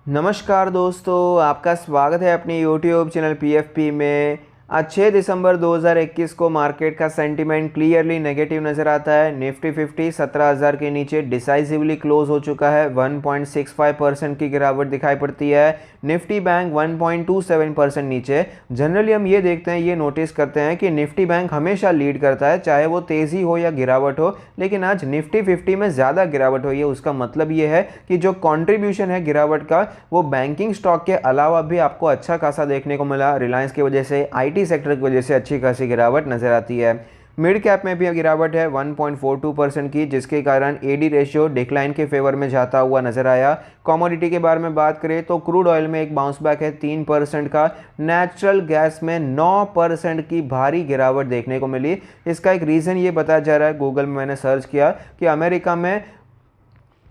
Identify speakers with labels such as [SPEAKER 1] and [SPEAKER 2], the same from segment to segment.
[SPEAKER 1] नमस्कार दोस्तों, आपका स्वागत है अपने YouTube चैनल PFP में। आज 6 दिसंबर 2021 को मार्केट का सेंटीमेंट क्लियरली नेगेटिव नज़र आता है। निफ्टी 50 17,000 के नीचे डिसाइसिवली क्लोज हो चुका है। 1.65% की गिरावट दिखाई पड़ती है। निफ्टी बैंक 1.27% नीचे। जनरली हम ये देखते हैं, ये नोटिस करते हैं कि निफ्टी बैंक हमेशा लीड करता है, चाहे वो तेज़ी हो या गिरावट हो। लेकिन आज निफ्टी 50 में ज़्यादा गिरावट हुई है। उसका मतलब ये है कि जो कंट्रीब्यूशन है गिरावट का, वो बैंकिंग स्टॉक के अलावा भी आपको अच्छा खासा देखने को मिला। रिलायंस की वजह से, IT सेक्टर की वजह से अच्छी खासी गिरावट नजर आती है। मिड कैप में भी गिरावट है 1.42% की, जिसके कारण AD रेशियो डिक्लाइन के फेवर में जाता हुआ नजर आया। कमोडिटी के बारे में बात करें तो क्रूड ऑयल में एक बाउंस बैक है 3% का। नेचुरल गैस में 9% की भारी गिरावट देखने को मिली। इसका एक रीज़न ये बताया जा रहा है, गूगल में मैंने सर्च किया कि अमेरिका में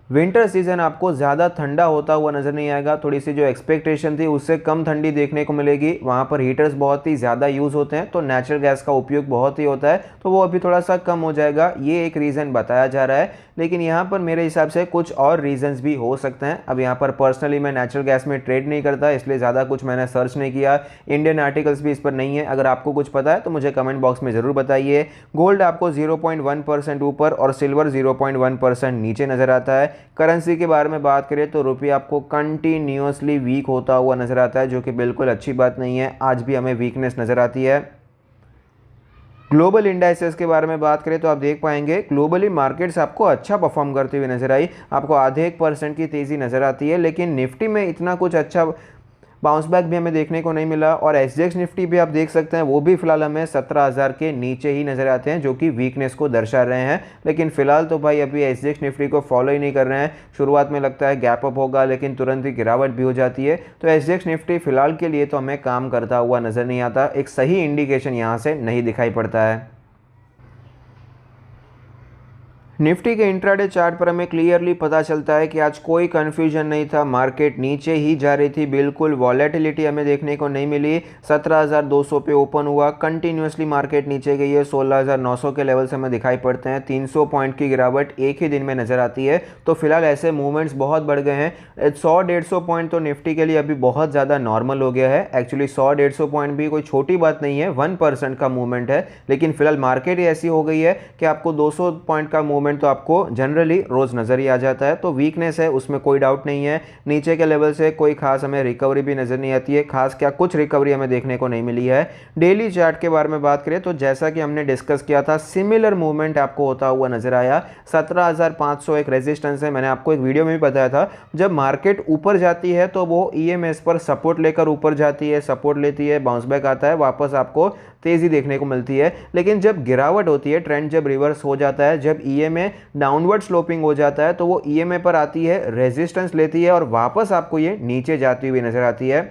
[SPEAKER 1] विंटर सीजन आपको ज़्यादा ठंडा होता हुआ नज़र नहीं आएगा। थोड़ी सी जो एक्सपेक्टेशन थी उससे कम ठंडी देखने को मिलेगी। वहाँ पर हीटर्स बहुत ही ज़्यादा यूज़ होते हैं, तो नेचुरल गैस का उपयोग बहुत ही होता है, तो वो अभी थोड़ा सा कम हो जाएगा। ये एक रीज़न बताया जा रहा है। लेकिन यहाँ पर मेरे हिसाब से कुछ और रीजंस भी हो सकते हैं। अब यहाँ पर पर्सनली मैं नेचुरल गैस में ट्रेड नहीं करता, इसलिए ज़्यादा कुछ मैंने सर्च नहीं किया। इंडियन आर्टिकल्स भी इस पर नहीं है। अगर आपको कुछ पता है तो मुझे कमेंट बॉक्स में ज़रूर बताइए। गोल्ड आपको 0.1% ऊपर और सिल्वर 0.1% नीचे नज़र आता है। करेंसी के बारे में बात करें तो रुपये आपको कंटिन्यूसली वीक होता हुआ नज़र आता है, जो कि बिल्कुल अच्छी बात नहीं है। आज भी हमें वीकनेस नज़र आती है। ग्लोबल इंडाइसेस के बारे में बात करें तो आप देख पाएंगे ग्लोबली मार्केट्स आपको अच्छा परफॉर्म करते हुए नजर आई। आपको आधे 1% की तेज़ी नज़र आती है, लेकिन निफ्टी में इतना कुछ अच्छा बाउंस बैक भी हमें देखने को नहीं मिला। और SGX निफ्टी भी आप देख सकते हैं, वो भी फिलहाल हमें 17,000 के नीचे ही नज़र आते हैं, जो कि वीकनेस को दर्शा रहे हैं। लेकिन फिलहाल तो भाई अभी SGX निफ्टी को फॉलो ही नहीं कर रहे हैं। शुरुआत में लगता है गैप अप होगा, लेकिन तुरंत ही गिरावट भी हो जाती है। तो SGX निफ्टी फिलहाल के लिए तो हमें काम करता हुआ नज़र नहीं आता। एक सही इंडिकेशन यहाँ से नहीं दिखाई पड़ता है। निफ्टी के इंट्राडे चार्ट पर हमें क्लियरली पता चलता है कि आज कोई कन्फ्यूजन नहीं था, मार्केट नीचे ही जा रही थी, बिल्कुल वॉलेटिलिटी हमें देखने को नहीं मिली। 17,200 पे ओपन हुआ, कंटिन्यूसली मार्केट नीचे गई है। 16,900 के लेवल्स हमें दिखाई पड़ते हैं। 300 पॉइंट की गिरावट एक ही दिन में नज़र आती है। तो फिलहाल ऐसे मूवमेंट्स बहुत बढ़ गए हैं। 100-150 पॉइंट तो निफ्टी के लिए अभी बहुत ज़्यादा नॉर्मल हो गया है। एक्चुअली 100-150 पॉइंट भी कोई छोटी बात नहीं है, 1% का मूवमेंट है। लेकिन फिलहाल मार्केट ही ऐसी हो गई है कि आपको 200 पॉइंट का मूवमेंट तो आपको जनरली रोज नजर ही आ जाता है। तो वीकनेस है, उसमें कोई डाउट नहीं है। नीचे के लेवल से कोई खास हमें रिकवरी भी नजर नहीं आती है। खास क्या, कुछ रिकवरी हमें देखने को नहीं मिली है। डेली चार्ट के बारे में बात करें तो जैसा कि हमने डिस्कस किया था, सिमिलर मूवमेंट आपको होता हुआ नजर आया। 17,500 एक रेजिस्टेंस है। मैंने आपको एक वीडियो में भी बताया था, जब मार्केट ऊपर जाती है तो वो EMS पर सपोर्ट लेकर ऊपर जाती है, सपोर्ट लेती है, बाउंस बैक आता है, वापस आपको तेजी देखने को मिलती है। लेकिन जब गिरावट होती है, ट्रेंड जब रिवर्स हो जाता है, जब EMA डाउनवर्ड स्लोपिंग हो जाता है, तो वो EMA पर आती है, रेजिस्टेंस लेती है और वापस आपको ये नीचे जाती हुई नजर आती है।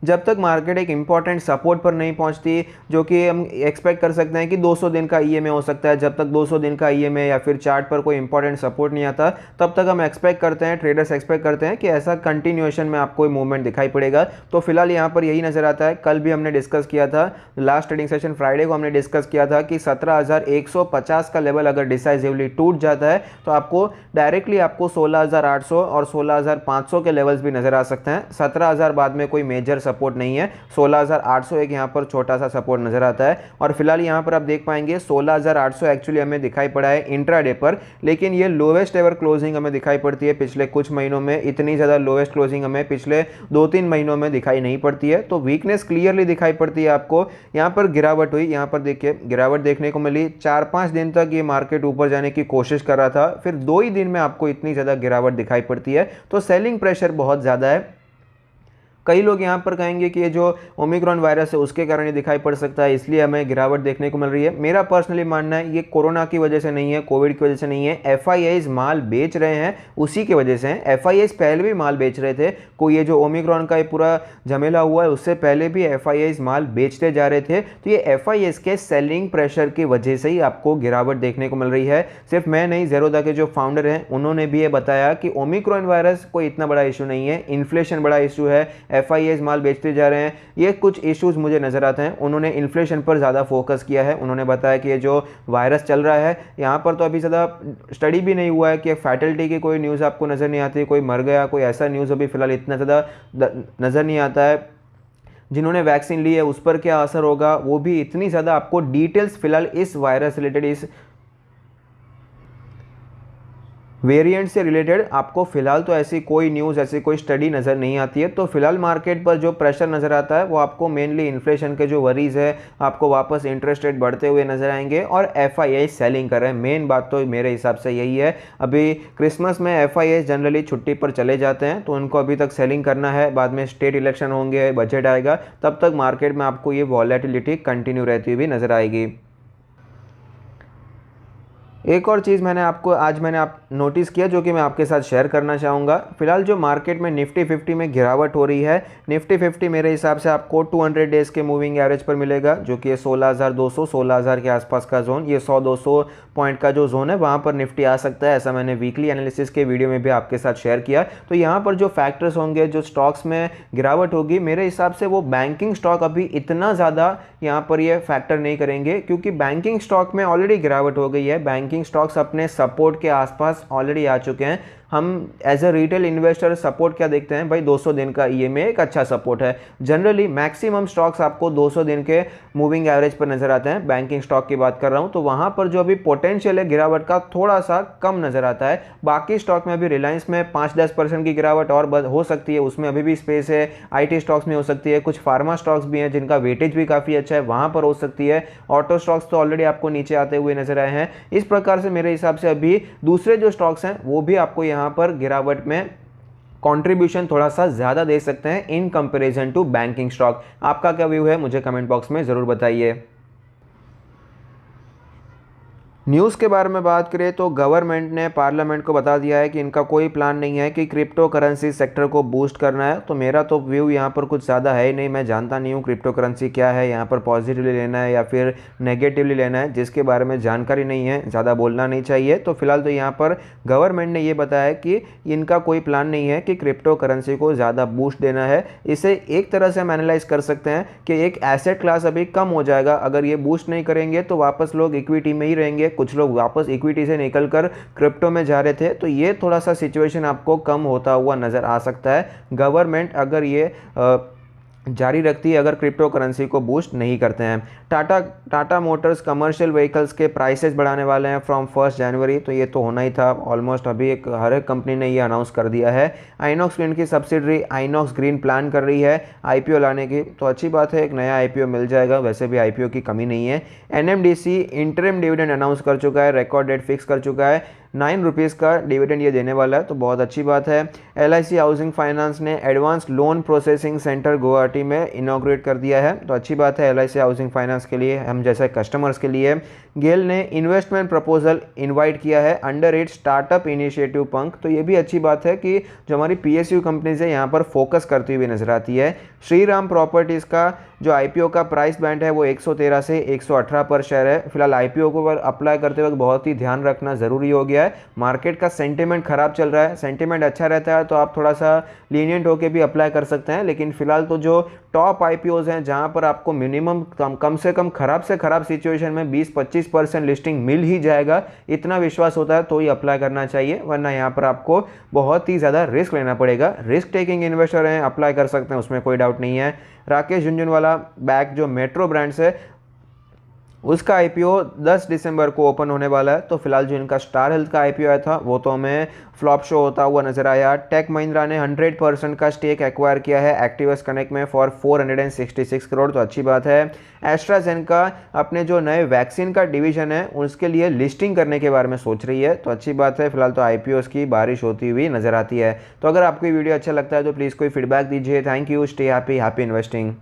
[SPEAKER 1] जब तक मार्केट एक इंपॉर्टेंट सपोर्ट पर नहीं पहुंचती, जो कि हम एक्सपेक्ट कर सकते हैं कि 200 दिन का EMA हो सकता है, जब तक 200 दिन का EMA या फिर चार्ट पर कोई इंपॉर्टेंट सपोर्ट नहीं आता, तब तक हम एक्सपेक्ट करते हैं, ट्रेडर्स एक्सपेक्ट करते हैं कि ऐसा कंटिन्यूएशन में आपको मूवमेंट दिखाई पड़ेगा। तो फिलहाल यहाँ पर यही नजर आता है। कल भी हमने डिस्कस किया था, लास्ट ट्रेडिंग सेशन फ्राइडे को हमने डिस्कस किया था कि 17,150 का लेवल अगर डिसाइसिवली टूट जाता है तो आपको डायरेक्टली आपको 16,800 और 16,500 के लेवल्स भी नजर आ सकते हैं। 17,000 बाद में कोई मेजर सपोर्ट नहीं है। 16,800 एक यहाँ पर छोटा सा सपोर्ट नजर आता है। और फिलहाल यहाँ पर आप देख पाएंगे 16,800 एक्चुअली हमें दिखाई पड़ा है इंट्राडे पर, लेकिन ये लोवेस्ट एवर क्लोजिंग हमें दिखाई पड़ती है पिछले कुछ महीनों में। इतनी ज़्यादा लोवेस्ट क्लोजिंग हमें पिछले 2-3 महीनों में दिखाई नहीं पड़ती है। तो वीकनेस क्लियरली दिखाई पड़ती है आपको। यहाँ पर गिरावट हुई, यहाँ पर देखिए गिरावट देखने को मिली। 4-5 दिन तक ये मार्केट ऊपर जाने की कोशिश कर रहा था, फिर 2 ही दिन में आपको इतनी ज़्यादा गिरावट दिखाई पड़ती है। तो सेलिंग प्रेशर बहुत ज़्यादा है। कई लोग यहाँ पर कहेंगे कि ये जो ओमिक्रॉन वायरस है उसके कारण ये दिखाई पड़ सकता है, इसलिए हमें गिरावट देखने को मिल रही है। मेरा पर्सनली मानना है ये कोरोना की वजह से नहीं है, कोविड की वजह से नहीं है। FIIs माल बेच रहे हैं उसी की वजह से हैं। FIIs पहले भी माल बेच रहे थे, कोई ये जो ओमिक्रॉन का ये पूरा झमेला हुआ है उससे पहले भी FIIs माल बेचते जा रहे थे। तो ये FIIs के सेलिंग प्रेशर की वजह से ही आपको गिरावट देखने को मिल रही है। सिर्फ मैं नहीं, ज़ेरोधा के जो फाउंडर हैं उन्होंने भी ये बताया कि ओमिक्रॉन वायरस कोई इतना बड़ा इशू नहीं है, इन्फ्लेशन बड़ा इशू है। FIIs माल बेचते जा रहे हैं, ये कुछ इश्यूज़ मुझे नज़र आते हैं। उन्होंने इन्फ्लेशन पर ज़्यादा फोकस किया है। उन्होंने बताया कि ये जो वायरस चल रहा है यहाँ पर तो अभी ज़्यादा स्टडी भी नहीं हुआ है कि फैटलिटी की कोई न्यूज़ आपको नज़र नहीं आती, कोई मर गया, कोई ऐसा न्यूज़ अभी फ़िलहाल इतना ज़्यादा नज़र नहीं आता है। जिन्होंने वैक्सीन ली है उस पर क्या असर होगा, वो भी इतनी ज़्यादा आपको डिटेल्स फ़िलहाल इस वायरस रिलेटेड, इस वेरिएंट से रिलेटेड आपको फ़िलहाल तो ऐसी कोई न्यूज़, ऐसी कोई स्टडी नज़र नहीं आती है। तो फिलहाल मार्केट पर जो प्रेशर नज़र आता है वो आपको मेनली इन्फ्लेशन के जो वरीज़ है, आपको वापस इंटरेस्ट रेट बढ़ते हुए नज़र आएंगे और FII सेलिंग कर रहे हैं। मेन बात तो मेरे हिसाब से यही है। अभी क्रिसमस में FII जनरली छुट्टी पर चले जाते हैं, तो उनको अभी तक सेलिंग करना है। बाद में स्टेट इलेक्शन होंगे, बजट आएगा, तब तक मार्केट में आपको ये वॉलेटिलिटी कंटिन्यू रहती हुई नज़र आएगी। एक और चीज़ मैंने आप नोटिस किया जो कि मैं आपके साथ शेयर करना चाहूँगा। फिलहाल जो मार्केट में निफ्टी 50 में गिरावट हो रही है, निफ्टी 50 मेरे हिसाब से आपको 200 डेज़ के मूविंग एवरेज पर मिलेगा, जो कि 16,200 16,000 के आसपास का जोन, ये 100-200 पॉइंट का जो जोन है वहाँ पर निफ्टी आ सकता है। ऐसा मैंने वीकली एनालिसिस के वीडियो में भी आपके साथ शेयर किया। तो यहाँ पर जो फैक्टर्स होंगे, जो स्टॉक्स में गिरावट होगी, मेरे हिसाब से वो बैंकिंग स्टॉक अभी इतना ज़्यादा यहाँ पर ये फैक्टर नहीं करेंगे, क्योंकि बैंकिंग स्टॉक में ऑलरेडी गिरावट हो गई है। बैंकिंग स्टॉक्स अपने सपोर्ट के आसपास ऑलरेडी आ चुके हैं। हम as a retail investor support क्या देखते हैं भाई, 200 दिन का EMA एक अच्छा सपोर्ट है। जनरली मैक्सिमम स्टॉक्स आपको 200 दिन के मूविंग एवरेज पर नजर आते हैं। बैंकिंग स्टॉक की बात कर रहा हूं, तो वहां पर जो अभी पोटेंशियल है गिरावट का थोड़ा सा कम नजर आता है। बाकी स्टॉक में अभी रिलायंस में 5-10% की गिरावट और हो सकती है, उसमें अभी भी स्पेस है। IT स्टॉक्स में हो सकती है, कुछ फार्मा स्टॉक्स भी हैं जिनका वेटेज भी काफ़ी अच्छा है, वहां पर हो सकती है। ऑटो स्टॉक्स तो ऑलरेडी आपको नीचे आते हुए नजर आए हैं। इस प्रकार से मेरे हिसाब से अभी दूसरे जो स्टॉक्स हैं वो भी आपको यहाँ पर गिरावट में कंट्रीब्यूशन थोड़ा सा ज़्यादा दे सकते हैं in comparison to banking stock. आपका क्या व्यू है, मुझे कमेंट बॉक्स में ज़रूर बताइए। न्यूज़ के बारे में बात करें तो गवर्नमेंट ने पार्लियामेंट को बता दिया है कि इनका कोई प्लान नहीं है कि क्रिप्टो करेंसी सेक्टर को बूस्ट करना है। तो मेरा तो व्यू यहाँ पर कुछ ज़्यादा है ही नहीं। मैं जानता नहीं हूँ क्रिप्टो करेंसी क्या है, यहाँ पर पॉजिटिवली लेना है या फिर नेगेटिवली लेना है, जिसके बारे में जानकारी नहीं है ज़्यादा बोलना नहीं चाहिए। तो फिलहाल तो यहाँ पर गवर्नमेंट ने ये बताया कि इनका कोई प्लान नहीं है कि क्रिप्टो करेंसी को ज़्यादा बूस्ट देना है। इसे एक तरह से हम एनालाइज कर सकते हैं कि एक एसेट क्लास अभी कम हो जाएगा। अगर ये बूस्ट नहीं करेंगे तो वापस लोग इक्विटी में ही रहेंगे, कुछ लोग वापस इक्विटी से निकलकर क्रिप्टो में जा रहे थे। तो ये थोड़ा सा सिचुएशन आपको कम होता हुआ नज़र आ सकता है। गवर्नमेंट अगर ये जारी रखती है, अगर क्रिप्टो करेंसी को बूस्ट नहीं करते हैं। टाटा मोटर्स कमर्शियल व्हीकल्स के प्राइसेस बढ़ाने वाले हैं फ्रॉम 1 जनवरी। तो ये तो होना ही था ऑलमोस्ट, अभी हर एक कंपनी ने ये अनाउंस कर दिया है। आइनॉक्स ग्रीन की सब्सिडरी आइनॉक्स ग्रीन प्लान कर रही है IPO लाने की, तो अच्छी बात है, एक नया IPO मिल जाएगा। वैसे भी IPO की कमी नहीं है। NMDC इंटरिम डिविडेंड अनाउंस कर चुका है, रिकॉर्ड डेट फिक्स कर चुका है, 9 रुपीज़ का डिविडेंड ये देने वाला है, तो बहुत अच्छी बात है। LIC हाउसिंग फाइनेंस ने advance loan processing centre Guwahati में इनॉग्रेट कर दिया है, तो अच्छी बात है LIC हाउसिंग फाइनेंस के लिए, हम जैसे कस्टमर्स के लिए। गेल ने इन्वेस्टमेंट प्रपोजल इनवाइट किया है अंडर इट स्टार्टअप इनिशिएटिव पंख, तो ये भी अच्छी बात है कि जो हमारी PSU कंपनीज है यहाँ पर फोकस करती हुई नजर आती है। श्रीराम प्रॉपर्टीज़ का जो IPO का प्राइस बैंड है वो 113 से 118 पर शेयर है। फिलहाल IPO को अप्लाई करते वक्त बहुत ही ध्यान रखना ज़रूरी हो गया है। मार्केट का सेंटिमेंट ख़राब चल रहा है, सेंटिमेंट अच्छा रहता है तो आप थोड़ा सा लीनियंट होकर भी अप्लाई कर सकते हैं। लेकिन फिलहाल तो जो टॉप IPOs हैं जहां पर आपको मिनिमम कम से कम खराब से खराब सिचुएशन में 20-25% लिस्टिंग मिल ही जाएगा, इतना विश्वास होता है तो ही अप्लाई करना चाहिए, वरना यहाँ पर आपको बहुत ही ज़्यादा रिस्क लेना पड़ेगा। रिस्क टेकिंग इन्वेस्टर हैं, अप्लाई कर सकते हैं, उसमें कोई डाउट नहीं है। राकेश झुनझुनवाला बैक जो मेट्रो ब्रांड्स है उसका IPO 10 दिसंबर को ओपन होने वाला है। तो फिलहाल जो इनका स्टार हेल्थ का IPO आया था वो तो हमें फ्लॉप शो होता हुआ नजर आया। टेक महिंद्रा ने 100% का स्टेक एक्वायर किया है एक्टिवस कनेक्ट में फॉर 466 करोड़, तो अच्छी बात है। एस्ट्राजेनेका अपने जो नए वैक्सीन का डिवीजन है उसके लिए लिस्टिंग करने के बारे में सोच रही है, तो अच्छी बात है। फिलहाल तो IPOs की बारिश होती हुई नजर आती है। तो अगर आपको ये वीडियो अच्छा लगता है तो प्लीज़ कोई फीडबैक दीजिए। Thank you, stay happy, happy investing.